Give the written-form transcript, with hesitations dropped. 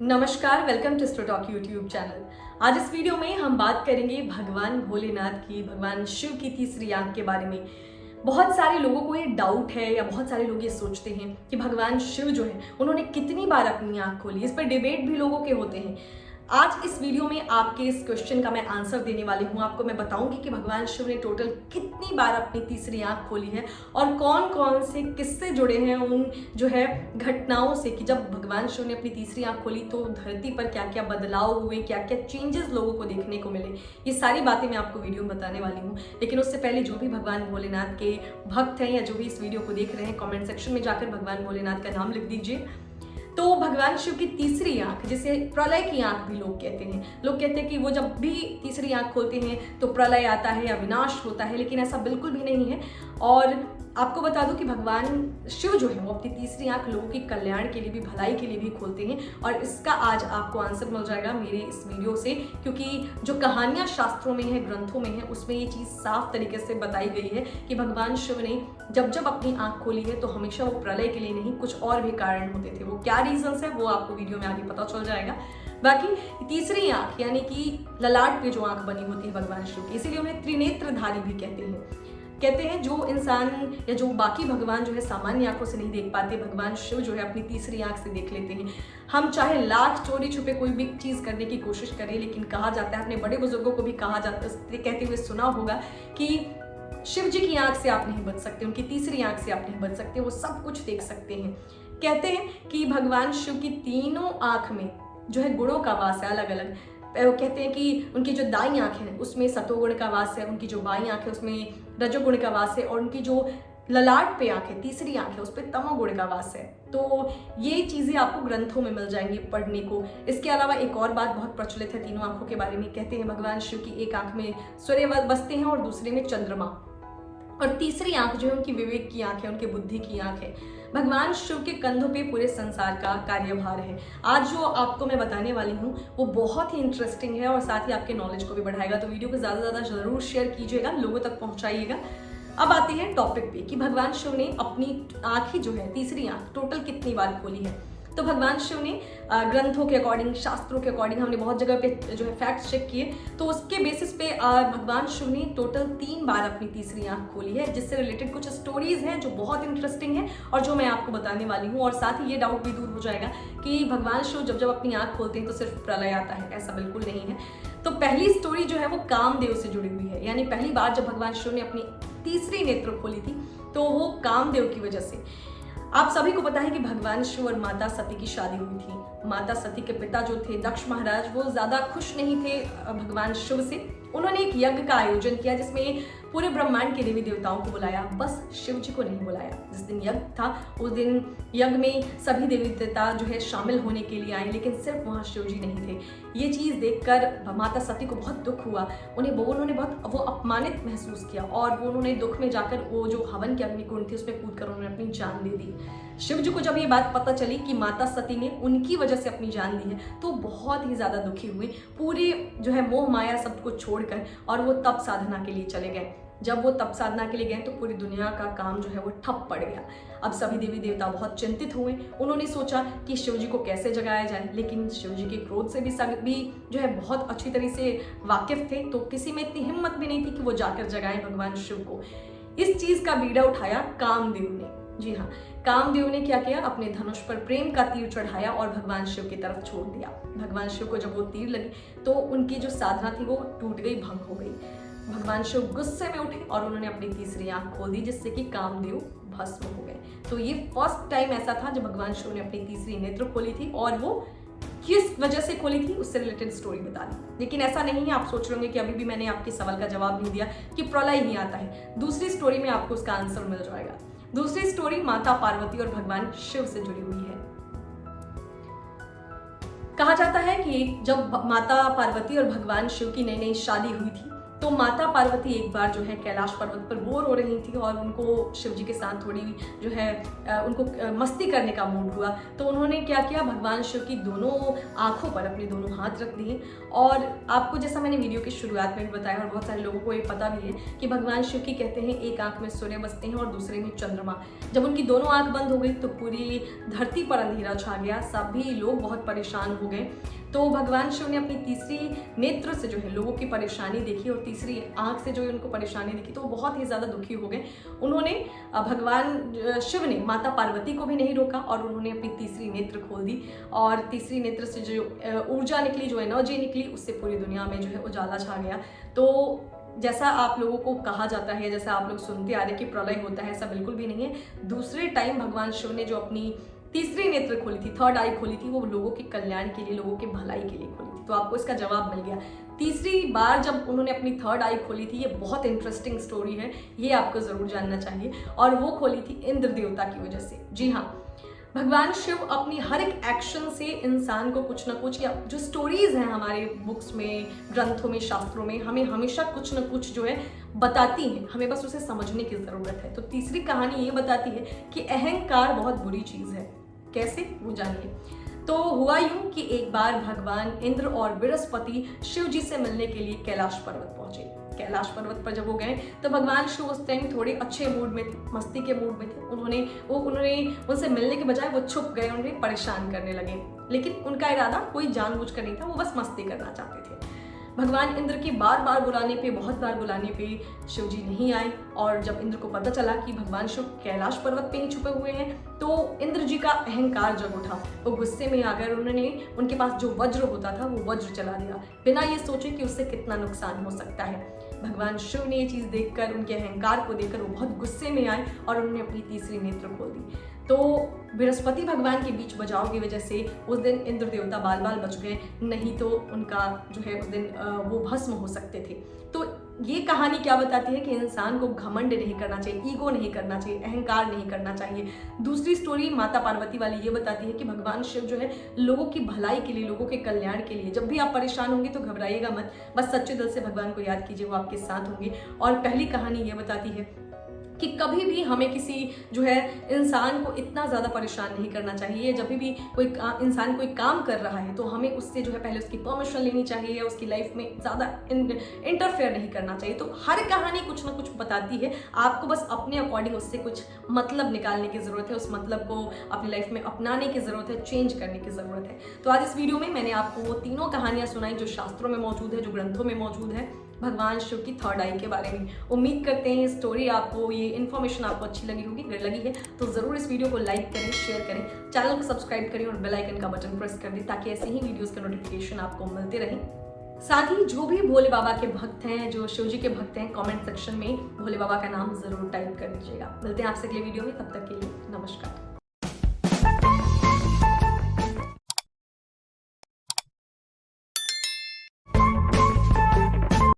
नमस्कार, welcome to स्टोटॉक YouTube channel. आज इस वीडियो में हम बात करेंगे भगवान भोलेनाथ की, भगवान शिव की तीसरी आंख के बारे में। बहुत सारे लोगों को ये डाउट है या बहुत सारे लोग ये सोचते हैं कि भगवान शिव जो है उन्होंने कितनी बार अपनी आंख खोली। इस पर डिबेट भी लोगों के होते हैं। आज इस वीडियो में आपके इस क्वेश्चन का मैं आंसर देने वाली हूँ। आपको मैं बताऊंगी कि भगवान शिव ने टोटल कितनी बार अपनी तीसरी आंख खोली है और कौन कौन से किस्से जुड़े हैं उन जो है घटनाओं से, कि जब भगवान शिव ने अपनी तीसरी आंख खोली तो धरती पर क्या क्या बदलाव हुए, क्या क्या चेंजेस लोगों को देखने को मिले। ये सारी बातें मैं आपको वीडियो में बताने वाली हूँ। लेकिन उससे पहले जो भी भगवान भोलेनाथ के भक्त हैं या जो भी इस वीडियो को देख रहे हैं, कॉमेंट सेक्शन में जाकर भगवान भोलेनाथ का नाम लिख दीजिए। तो भगवान शिव की तीसरी आंख, जिसे प्रलय की आंख भी लोग कहते हैं, लोग कहते हैं कि वो जब भी तीसरी आंख खोलते हैं तो प्रलय आता है या विनाश होता है, लेकिन ऐसा बिल्कुल भी नहीं है। और आपको बता दूं कि भगवान शिव जो है वो अपनी तीसरी आंख लोगों के कल्याण के लिए भी, भलाई के लिए भी खोलते हैं। और इसका आज आपको आंसर मिल जाएगा मेरे इस वीडियो से, क्योंकि जो कहानियां शास्त्रों में है, ग्रंथों में है, उसमें ये चीज़ साफ तरीके से बताई गई है कि भगवान शिव ने जब जब अपनी आंख खोली है तो हमेशा वो प्रलय के लिए नहीं, कुछ और भी कारण होते थे। वो क्या रीजंस है वो आपको वीडियो में आगे पता चल जाएगा। बाकी तीसरी आंख यानी कि ललाट पे जो आंख बनी होती है भगवान शिव की, इसीलिए उन्हें त्रिनेत्रधारी भी कहते हैं। जो इंसान या जो बाकी भगवान जो है सामान्य आंखों से नहीं देख पाते, भगवान शिव जो है अपनी तीसरी आंख से देख लेते हैं। हम चाहे लाख चोरी छुपे कोई भी चीज़ करने की कोशिश करें, लेकिन कहा जाता है, अपने बड़े बुजुर्गों को भी कहा जाता है, कहते हुए सुना होगा कि शिव जी की आंख से आप नहीं बच सकते, उनकी तीसरी आंख से आप नहीं बच सकते, वो सब कुछ देख सकते हैं। कहते हैं कि भगवान शिव की तीनों आंख में जो है गुणों का वास है, अलग अलग। वो कहते हैं कि उनकी जो दाई आंख है उसमें सतोगुण का वास है, उनकी जो बाई आंख है उसमें रजोगुण का वास है, और उनकी जो ललाट पे आंख है, तीसरी आंख है, उस पर तमोगुण का वास है। तो ये चीज़ें आपको ग्रंथों में मिल जाएंगी पढ़ने को। इसके अलावा एक और बात बहुत प्रचलित है तीनों आंखों के बारे में। कहते हैं भगवान शिव की एक आंख में सूर्य बसते हैं और दूसरे में चंद्रमा, और तीसरी आंख जो है उनकी विवेक की आंख है, उनकी बुद्धि की आंख है। भगवान शिव के कंधों पे पूरे संसार का कार्यभार है। आज जो आपको मैं बताने वाली हूँ वो बहुत ही इंटरेस्टिंग है और साथ ही आपके नॉलेज को भी बढ़ाएगा। तो वीडियो को ज़्यादा से ज़्यादा जरूर शेयर कीजिएगा, लोगों तक पहुँचाइएगा। अब आते हैं टॉपिक पे कि भगवान शिव ने अपनी आँख ही जो है तीसरी आँख टोटल कितनी बार खोली है। तो भगवान शिव ने ग्रंथों के अकॉर्डिंग, शास्त्रों के अकॉर्डिंग, हमने बहुत जगह पे जो है फैक्ट्स चेक किए, तो उसके बेसिस पे भगवान शिव ने टोटल 3 बार अपनी तीसरी आंख खोली है, जिससे रिलेटेड कुछ स्टोरीज हैं जो बहुत इंटरेस्टिंग है और जो मैं आपको बताने वाली हूँ। और साथ ही ये डाउट भी दूर हो जाएगा कि भगवान शिव जब जब अपनी आंख खोलते हैं तो सिर्फ प्रलय आता है, ऐसा बिल्कुल नहीं है। तो पहली स्टोरी जो है वो कामदेव से जुड़ी हुई है, यानी पहली बार जब भगवान शिव ने अपनी तीसरी नेत्र खोली थी तो वो कामदेव की वजह से। आप सभी को पता है कि भगवान शिव और माता सती की शादी हुई थी। माता सती के पिता जो थे दक्ष महाराज, वो ज्यादा खुश नहीं थे भगवान शिव से। उन्होंने एक यज्ञ का आयोजन किया जिसमें पूरे ब्रह्मांड के देवी देवताओं को बुलाया, बस शिव जी को नहीं बुलाया। जिस दिन यज्ञ था उस दिन यज्ञ में सभी देवी देवता जो है शामिल होने के लिए आए, लेकिन सिर्फ वहाँ शिव जी नहीं थे। ये चीज़ देखकर माता सती को बहुत दुख हुआ, उन्होंने बहुत वो अपमानित महसूस किया और उन्होंने दुख में जाकर वो जो हवन की अग्निकुंड थी उसमें कूद कर उन्होंने अपनी जान दे दी। शिव जी को जब ये बात पता चली कि माता सती ने उनकी वजह से अपनी जान दी है तो बहुत ही ज़्यादा दुखी हुए, पूरे जो है मोह माया सब कुछ छोड़कर, और वो तप साधना के लिए चले गए। जब वो तप साधना के लिए गए तो पूरी दुनिया का काम जो है वो ठप पड़ गया। अब सभी देवी देवता बहुत चिंतित हुए। उन्होंने सोचा कि शिव जी को कैसे जगाया जाए, लेकिन शिव जी के क्रोध से भी सभी जो है बहुत अच्छी तरह से वाकिफ थे, तो किसी में इतनी हिम्मत भी नहीं थी कि वो जाकर जगाएं भगवान शिव को। इस चीज़ का बीड़ा उठाया कामदेव ने। जी हाँ, कामदेव ने क्या किया, अपने धनुष पर प्रेम का तीर चढ़ाया और भगवान शिव की तरफ छोड़ दिया। भगवान शिव को जब वो तीर लगी तो उनकी जो साधना थी वो टूट गई, भंग हो गई। भगवान शिव गुस्से में उठे और उन्होंने अपनी तीसरी आंख खोल दी, जिससे कि कामदेव भस्म हो गए। तो ये फर्स्ट टाइम ऐसा था जब भगवान शिव ने अपनी तीसरी नेत्र खोली थी, और वो किस वजह से खोली थी उससे रिलेटेड स्टोरी बता दी। लेकिन ऐसा नहीं है, आप सोच रहे होंगे कि अभी भी मैंने आपके सवाल का जवाब नहीं दिया कि प्रलय ही आता है। दूसरी स्टोरी में आपको उसका आंसर मिल जाएगा। दूसरी स्टोरी माता पार्वती और भगवान शिव से जुड़ी हुई है। कहा जाता है कि जब माता पार्वती और भगवान शिव की नई नई शादी हुई थी तो माता पार्वती एक बार जो है कैलाश पर्वत पर बोर हो रही थी और उनको शिव जी के साथ थोड़ी जो है उनको मस्ती करने का मूड हुआ। तो उन्होंने क्या किया, भगवान शिव की दोनों आंखों पर अपने दोनों हाथ रख दिए। और आपको जैसा मैंने वीडियो की शुरुआत में भी बताया और बहुत सारे लोगों को ये पता भी है कि भगवान शिव की कहते हैं एक आंख में सूर्य बसते हैं और दूसरे में चंद्रमा। जब उनकी दोनों आंख बंद हो गई तो पूरी धरती पर अंधेरा छा गया, सभी लोग बहुत परेशान हो गए। तो भगवान शिव ने अपनी तीसरी नेत्र से जो है लोगों की परेशानी देखी और तीसरी आंख से जो है उनको परेशानी देखी, तो वो बहुत ही ज़्यादा दुखी हो गए। उन्होंने भगवान शिव ने माता पार्वती को भी नहीं रोका और उन्होंने अपनी तीसरी नेत्र खोल दी और तीसरी नेत्र से जो ऊर्जा निकली, जो एनर्जी निकली, उससे पूरी दुनिया में जो है उजाला छा गया। तो जैसा आप लोगों को कहा जाता है, जैसा आप लोग सुनते आ रहे कि प्रलय होता है, ऐसा बिल्कुल भी नहीं है। दूसरे टाइम भगवान शिव ने जो अपनी तीसरी नेत्र खोली थी, थर्ड आई खोली थी, वो लोगों के कल्याण के लिए, लोगों के भलाई के लिए खोली थी। तो आपको इसका जवाब मिल गया। तीसरी बार जब उन्होंने अपनी थर्ड आई खोली थी, ये बहुत इंटरेस्टिंग स्टोरी है, ये आपको जरूर जानना चाहिए। और वो खोली थी इंद्र देवता की वजह से। जी हाँ, भगवान शिव अपनी हर एक एक्शन से इंसान को कुछ ना कुछ, या जो स्टोरीज हैं हमारे बुक्स में, ग्रंथों में, शास्त्रों में, हमें हमेशा कुछ ना कुछ जो है बताती हैं, हमें बस उसे समझने की जरूरत है। तो तीसरी कहानी ये बताती है कि अहंकार बहुत बुरी चीज है। कैसे, वो जानिए। तो हुआ यूं कि एक बार भगवान इंद्र और बृहस्पति शिव जी से मिलने के लिए कैलाश पर्वत पहुंचे। कैलाश पर्वत पर जब वो गए तो भगवान शिव उस टाइम थोड़े अच्छे मूड में थे, मस्ती के मूड में थे। उन्होंने उनसे मिलने के बजाय वो छुप गए, उन्हें परेशान करने लगे। लेकिन उनका इरादा कोई जानबूझकर नहीं था, वो बस मस्ती करना चाहते थे। भगवान इंद्र के बार बार बुलाने पे, बहुत बार बुलाने पे शिव जी नहीं आए। और जब इंद्र को पता चला कि भगवान शिव कैलाश पर्वत पे ही छुपे हुए हैं, तो इंद्र जी का अहंकार जग उठा। वो गुस्से में आकर उन्होंने उनके पास जो वज्र होता था वो वज्र चला दिया, बिना ये सोचे कि उससे कितना नुकसान हो सकता है। भगवान शिव ने ये चीज देखकर, उनके अहंकार को देखकर वो बहुत गुस्से में आए और उन्होंने अपनी तीसरी नेत्र खोल दी। तो बृहस्पति भगवान के बीच बचाव की वजह से उस दिन इंद्र देवता बाल बाल बच गए, नहीं तो उनका जो है उस दिन वो भस्म हो सकते थे। तो ये कहानी क्या बताती है कि इंसान को घमंड नहीं करना चाहिए, ईगो नहीं करना चाहिए, अहंकार नहीं करना चाहिए। दूसरी स्टोरी माता पार्वती वाली ये बताती है कि भगवान शिव जो है लोगों की भलाई के लिए, लोगों के कल्याण के लिए, जब भी आप परेशान होंगे तो घबराइएगा मत, बस सच्चे दिल से भगवान को याद कीजिए, वो आपके साथ होंगे। और पहली कहानी ये बताती है कि कभी भी हमें किसी जो है इंसान को इतना ज़्यादा परेशान नहीं करना चाहिए। जब भी कोई इंसान कोई काम कर रहा है तो हमें उससे जो है पहले उसकी परमिशन लेनी चाहिए, उसकी लाइफ में ज़्यादा इंटरफेयर नहीं करना चाहिए। तो हर कहानी कुछ ना कुछ बताती है, आपको बस अपने अकॉर्डिंग उससे कुछ मतलब निकालने की ज़रूरत है, उस मतलब को अपनी लाइफ में अपनाने की ज़रूरत है, चेंज करने की ज़रूरत है। तो आज इस वीडियो में मैंने आपको वो तीनों कहानियाँ सुनाई जो शास्त्रों में मौजूद है, जो ग्रंथों में मौजूद है, भगवान शिव की थर्ड आई के बारे में। उम्मीद करते हैं स्टोरी आपको, ये इन्फॉर्मेशन आपको अच्छी लगी होगी। अगर लगी है तो ज़रूर इस वीडियो को लाइक करें, शेयर करें, चैनल को सब्सक्राइब करें और बेल आइकन का बटन प्रेस कर दें ताकि ऐसे ही वीडियोस के नोटिफिकेशन आपको मिलते रहें। साथ ही जो भी भोले बाबा के भक्त हैं, जो शिव जी के भक्त हैं, कमेंट सेक्शन में भोले बाबा का नाम ज़रूर टाइप कर दीजिएगा। मिलते हैं आपसे अगले वीडियो में, तब तक के लिए नमस्कार।